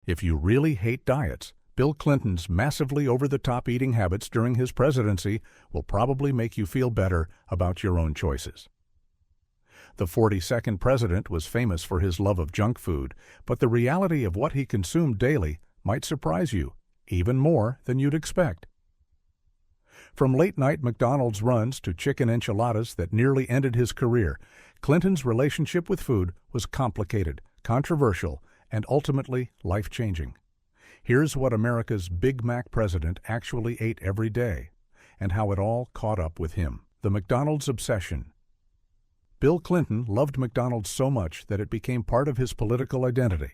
If you really hate diets, Bill Clinton's massively over-the-top eating habits during his presidency will probably make you feel better about your own choices. The 42nd president was famous for his love of junk food, but the reality of what he consumed daily might surprise you, even more than you'd expect. From late-night McDonald's runs to chicken enchiladas that nearly ended his career, Clinton's relationship with food was complicated, controversial, and ultimately life-changing. Here's what America's Big Mac president actually ate every day, and how it all caught up with him. The McDonald's obsession. Bill Clinton loved McDonald's so much that it became part of his political identity.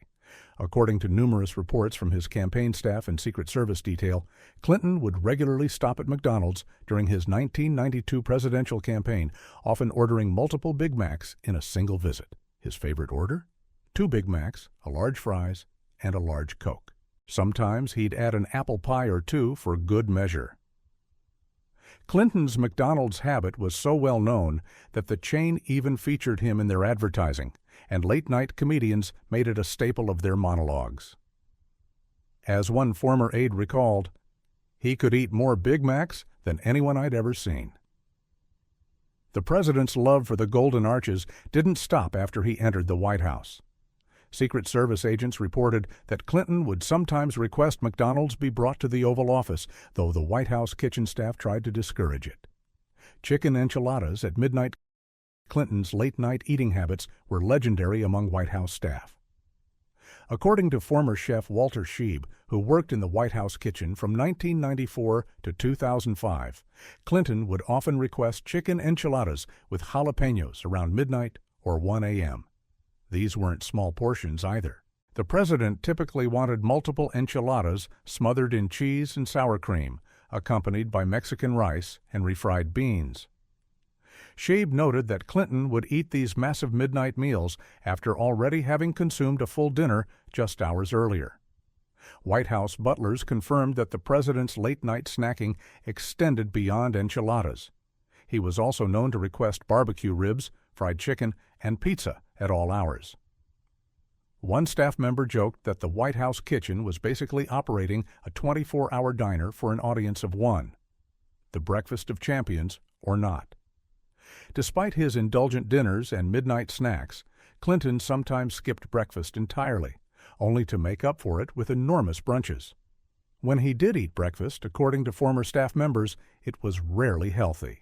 According to numerous reports from his campaign staff and Secret Service detail, Clinton would regularly stop at McDonald's during his 1992 presidential campaign, often ordering multiple Big Macs in a single visit. His favorite order? 2 Big Macs, a large fries, and a large Coke. Sometimes he'd add an apple pie or two for good measure. Clinton's McDonald's habit was so well known that the chain even featured him in their advertising, and late-night comedians made it a staple of their monologues. As one former aide recalled, "He could eat more Big Macs than anyone I'd ever seen." The president's love for the Golden Arches didn't stop after he entered the White House. Secret Service agents reported that Clinton would sometimes request McDonald's be brought to the Oval Office, though the White House kitchen staff tried to discourage it. Chicken enchiladas at midnight. Clinton's late-night eating habits were legendary among White House staff. According to former chef Walter Scheib, who worked in the White House kitchen from 1994 to 2005, Clinton would often request chicken enchiladas with jalapenos around midnight or 1 a.m. These weren't small portions either. The president typically wanted multiple enchiladas smothered in cheese and sour cream, accompanied by Mexican rice and refried beans. Scheib noted that Clinton would eat these massive midnight meals after already having consumed a full dinner just hours earlier. White House butlers confirmed that the president's late-night snacking extended beyond enchiladas. He was also known to request barbecue ribs, fried chicken, and pizza at all hours. One staff member joked that the White House kitchen was basically operating a 24-hour diner for an audience of one, the breakfast of champions or not. Despite his indulgent dinners and midnight snacks, Clinton sometimes skipped breakfast entirely, only to make up for it with enormous brunches. When he did eat breakfast, according to former staff members, it was rarely healthy.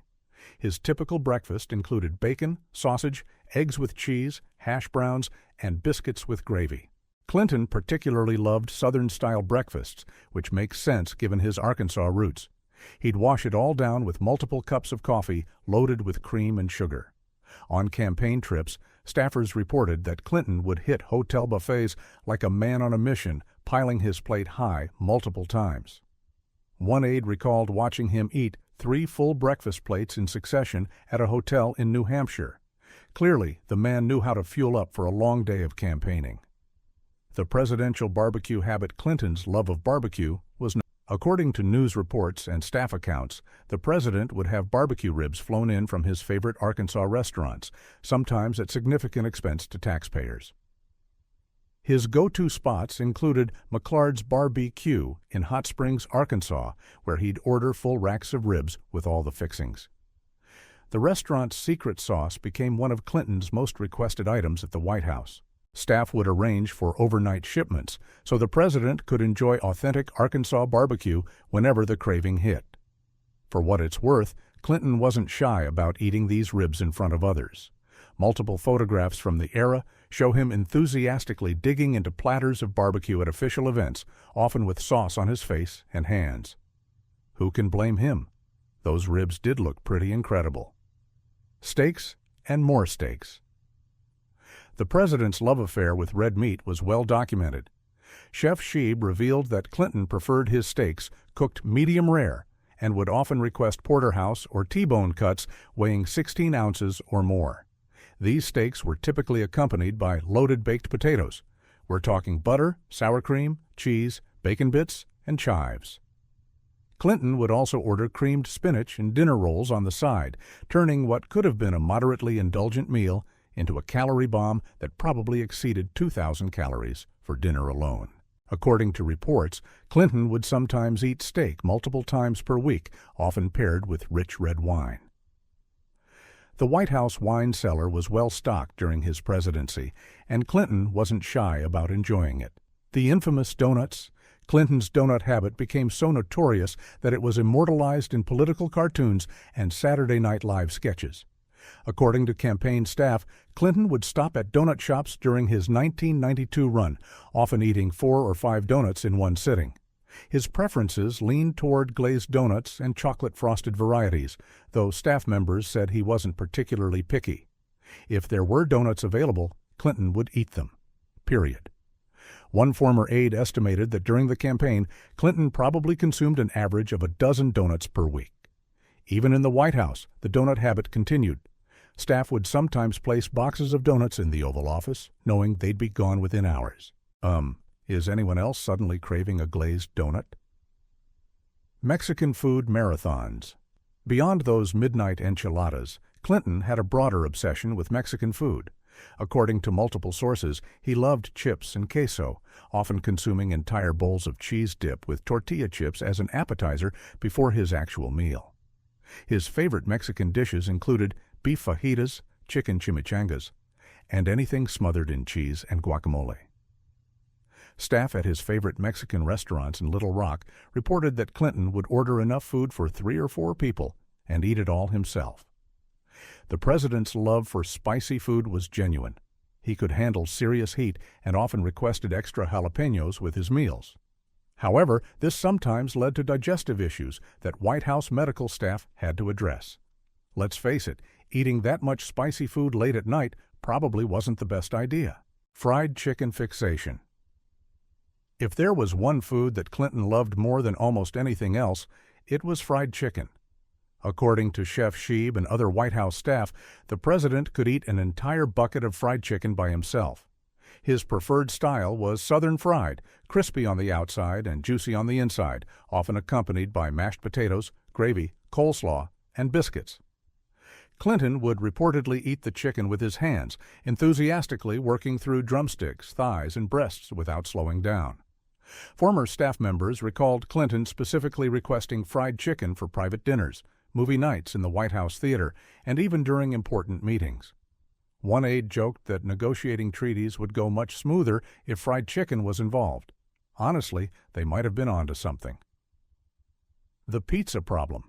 His typical breakfast included bacon, sausage, eggs with cheese, hash browns, and biscuits with gravy. Clinton particularly loved Southern-style breakfasts, which makes sense given his Arkansas roots. He'd wash it all down with multiple cups of coffee loaded with cream and sugar. On campaign trips, staffers reported that Clinton would hit hotel buffets like a man on a mission, piling his plate high multiple times. One aide recalled watching him eat 3 full breakfast plates in succession at a hotel in New Hampshire. Clearly, the man knew how to fuel up for a long day of campaigning. The presidential barbecue habit. Clinton's love of barbecue was not. According to news reports and staff accounts, the president would have barbecue ribs flown in from his favorite Arkansas restaurants, sometimes at significant expense to taxpayers. His go-to spots included McClard's Bar-B-Q in Hot Springs, Arkansas, where he'd order full racks of ribs with all the fixings. The restaurant's secret sauce became one of Clinton's most requested items at the White House. Staff would arrange for overnight shipments so the president could enjoy authentic Arkansas barbecue whenever the craving hit. For what it's worth, Clinton wasn't shy about eating these ribs in front of others. Multiple photographs from the era show him enthusiastically digging into platters of barbecue at official events, often with sauce on his face and hands. Who can blame him? Those ribs did look pretty incredible. Steaks and more steaks. The president's love affair with red meat was well documented. Chef Scheib revealed that Clinton preferred his steaks cooked medium rare and would often request porterhouse or T-bone cuts weighing 16 ounces or more. These steaks were typically accompanied by loaded baked potatoes. We're talking butter, sour cream, cheese, bacon bits, and chives. Clinton would also order creamed spinach and dinner rolls on the side, turning what could have been a moderately indulgent meal into a calorie bomb that probably exceeded 2,000 calories for dinner alone. According to reports, Clinton would sometimes eat steak multiple times per week, often paired with rich red wine. The White House wine cellar was well stocked during his presidency, and Clinton wasn't shy about enjoying it. The infamous donuts. Clinton's donut habit became so notorious that it was immortalized in political cartoons and Saturday Night Live sketches. According to campaign staff, Clinton would stop at donut shops during his 1992 run, often eating 4 or 5 donuts in one sitting. His preferences leaned toward glazed donuts and chocolate-frosted varieties, though staff members said he wasn't particularly picky. If there were donuts available, Clinton would eat them. Period. One former aide estimated that during the campaign, Clinton probably consumed an average of a dozen donuts per week. Even in the White House, the donut habit continued. Staff would sometimes place boxes of donuts in the Oval Office, knowing they'd be gone within hours. Is anyone else suddenly craving a glazed donut? Mexican food marathons. Beyond those midnight enchiladas, Clinton had a broader obsession with Mexican food. According to multiple sources, he loved chips and queso, often consuming entire bowls of cheese dip with tortilla chips as an appetizer before his actual meal. His favorite Mexican dishes included beef fajitas, chicken chimichangas, and anything smothered in cheese and guacamole. Staff at his favorite Mexican restaurants in Little Rock reported that Clinton would order enough food for 3 or 4 people and eat it all himself. The president's love for spicy food was genuine. He could handle serious heat and often requested extra jalapenos with his meals. However, this sometimes led to digestive issues that White House medical staff had to address. Let's face it, eating that much spicy food late at night probably wasn't the best idea. Fried chicken fixation. If there was one food that Clinton loved more than almost anything else, it was fried chicken. According to Chef Sheeb and other White House staff, the president could eat an entire bucket of fried chicken by himself. His preferred style was southern fried, crispy on the outside and juicy on the inside, often accompanied by mashed potatoes, gravy, coleslaw, and biscuits. Clinton would reportedly eat the chicken with his hands, enthusiastically working through drumsticks, thighs, and breasts without slowing down. Former staff members recalled Clinton specifically requesting fried chicken for private dinners, movie nights in the White House theater, and even during important meetings. One aide joked that negotiating treaties would go much smoother if fried chicken was involved. Honestly, they might have been onto something. The pizza problem.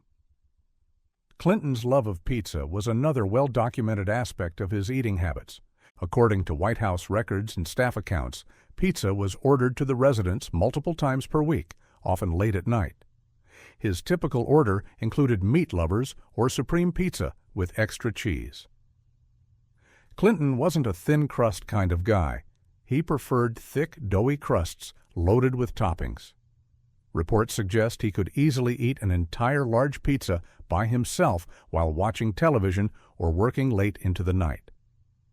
Clinton's love of pizza was another well-documented aspect of his eating habits. According to White House records and staff accounts, pizza was ordered to the residence multiple times per week, often late at night. His typical order included meat lovers or supreme pizza with extra cheese. Clinton wasn't a thin crust kind of guy. He preferred thick, doughy crusts loaded with toppings. Reports suggest he could easily eat an entire large pizza by himself while watching television or working late into the night.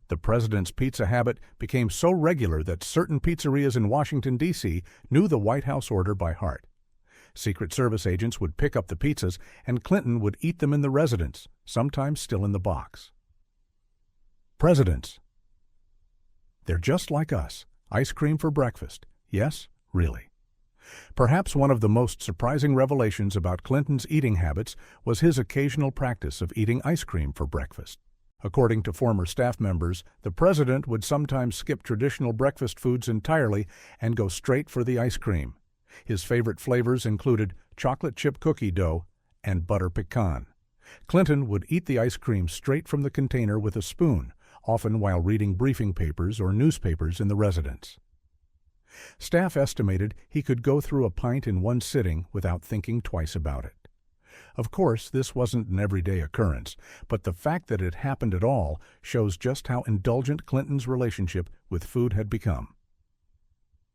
The president's pizza habit became so regular that certain pizzerias in Washington, D.C. knew the White House order by heart. Secret Service agents would pick up the pizzas, and Clinton would eat them in the residence, sometimes still in the box. Presidents. They're just like us. Ice cream for breakfast. Yes, really. Perhaps one of the most surprising revelations about Clinton's eating habits was his occasional practice of eating ice cream for breakfast. According to former staff members, the president would sometimes skip traditional breakfast foods entirely and go straight for the ice cream. His favorite flavors included chocolate chip cookie dough and butter pecan. Clinton would eat the ice cream straight from the container with a spoon, often while reading briefing papers or newspapers in the residence. Staff estimated he could go through a pint in one sitting without thinking twice about it. Of course, this wasn't an everyday occurrence, but the fact that it happened at all shows just how indulgent Clinton's relationship with food had become.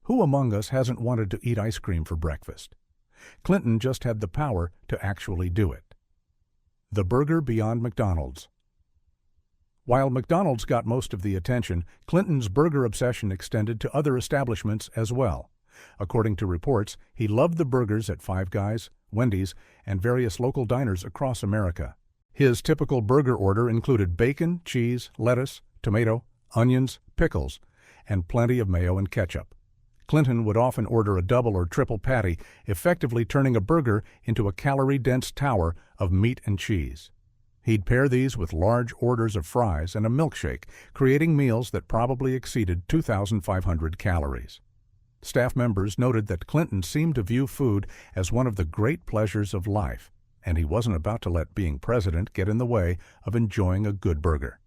Who among us hasn't wanted to eat ice cream for breakfast? Clinton just had the power to actually do it. The burger beyond McDonald's. While McDonald's got most of the attention, Clinton's burger obsession extended to other establishments as well. According to reports, he loved the burgers at Five Guys, Wendy's, and various local diners across America. His typical burger order included bacon, cheese, lettuce, tomato, onions, pickles, and plenty of mayo and ketchup. Clinton would often order a double or triple patty, effectively turning a burger into a calorie-dense tower of meat and cheese. He'd pair these with large orders of fries and a milkshake, creating meals that probably exceeded 2,500 calories. Staff members noted that Clinton seemed to view food as one of the great pleasures of life, and he wasn't about to let being president get in the way of enjoying a good burger.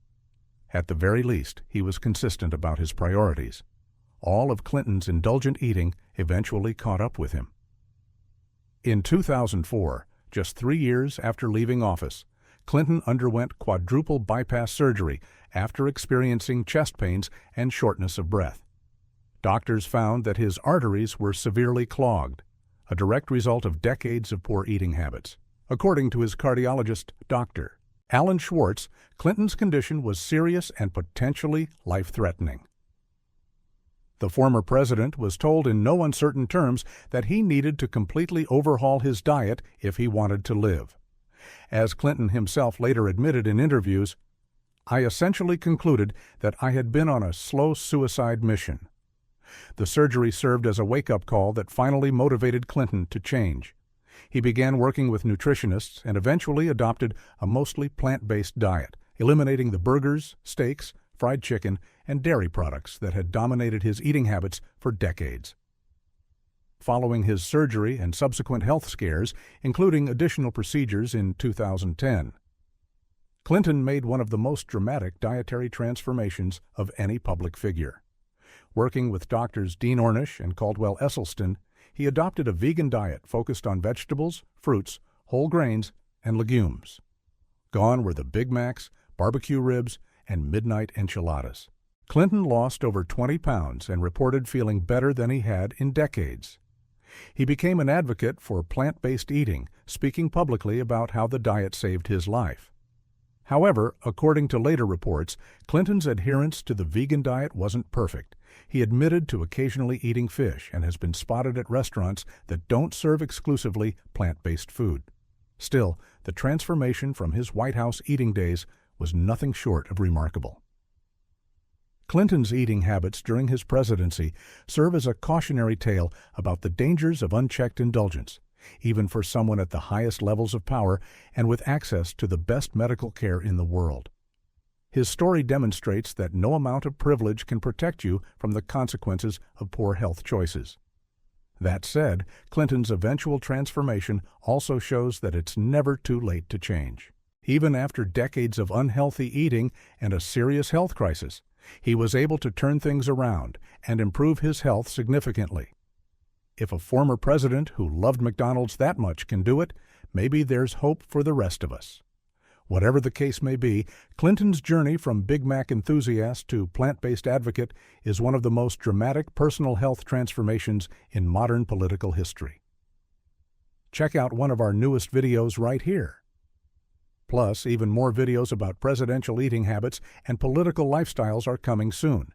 At the very least, he was consistent about his priorities. All of Clinton's indulgent eating eventually caught up with him. In 2004, just 3 years after leaving office, Clinton underwent quadruple bypass surgery after experiencing chest pains and shortness of breath. Doctors found that his arteries were severely clogged, a direct result of decades of poor eating habits. According to his cardiologist, Dr. Alan Schwartz, Clinton's condition was serious and potentially life-threatening. The former president was told in no uncertain terms that he needed to completely overhaul his diet if he wanted to live. As Clinton himself later admitted in interviews, "I essentially concluded that I had been on a slow suicide mission." The surgery served as a wake-up call that finally motivated Clinton to change. He began working with nutritionists and eventually adopted a mostly plant-based diet, eliminating the burgers, steaks, fried chicken, and dairy products that had dominated his eating habits for decades. Following his surgery and subsequent health scares, including additional procedures in 2010, Clinton made one of the most dramatic dietary transformations of any public figure. Working with doctors Dean Ornish and Caldwell Esselstyn, he adopted a vegan diet focused on vegetables, fruits, whole grains, and legumes. Gone were the Big Macs, barbecue ribs, and midnight enchiladas. Clinton lost over 20 pounds and reported feeling better than he had in decades. He became an advocate for plant-based eating, speaking publicly about how the diet saved his life. However, according to later reports, Clinton's adherence to the vegan diet wasn't perfect. He admitted to occasionally eating fish and has been spotted at restaurants that don't serve exclusively plant-based food. Still, the transformation from his White House eating days was nothing short of remarkable. Clinton's eating habits during his presidency serve as a cautionary tale about the dangers of unchecked indulgence, even for someone at the highest levels of power and with access to the best medical care in the world. His story demonstrates that no amount of privilege can protect you from the consequences of poor health choices. That said, Clinton's eventual transformation also shows that it's never too late to change. Even after decades of unhealthy eating and a serious health crisis, he was able to turn things around and improve his health significantly. If a former president who loved McDonald's that much can do it, maybe there's hope for the rest of us. Whatever the case may be, Clinton's journey from Big Mac enthusiast to plant-based advocate is one of the most dramatic personal health transformations in modern political history. Check out one of our newest videos right here. Plus, even more videos about presidential eating habits and political lifestyles are coming soon.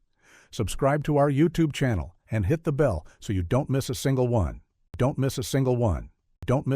Subscribe to our YouTube channel and hit the bell so you don't miss a single one. Don't miss a single one. Don't miss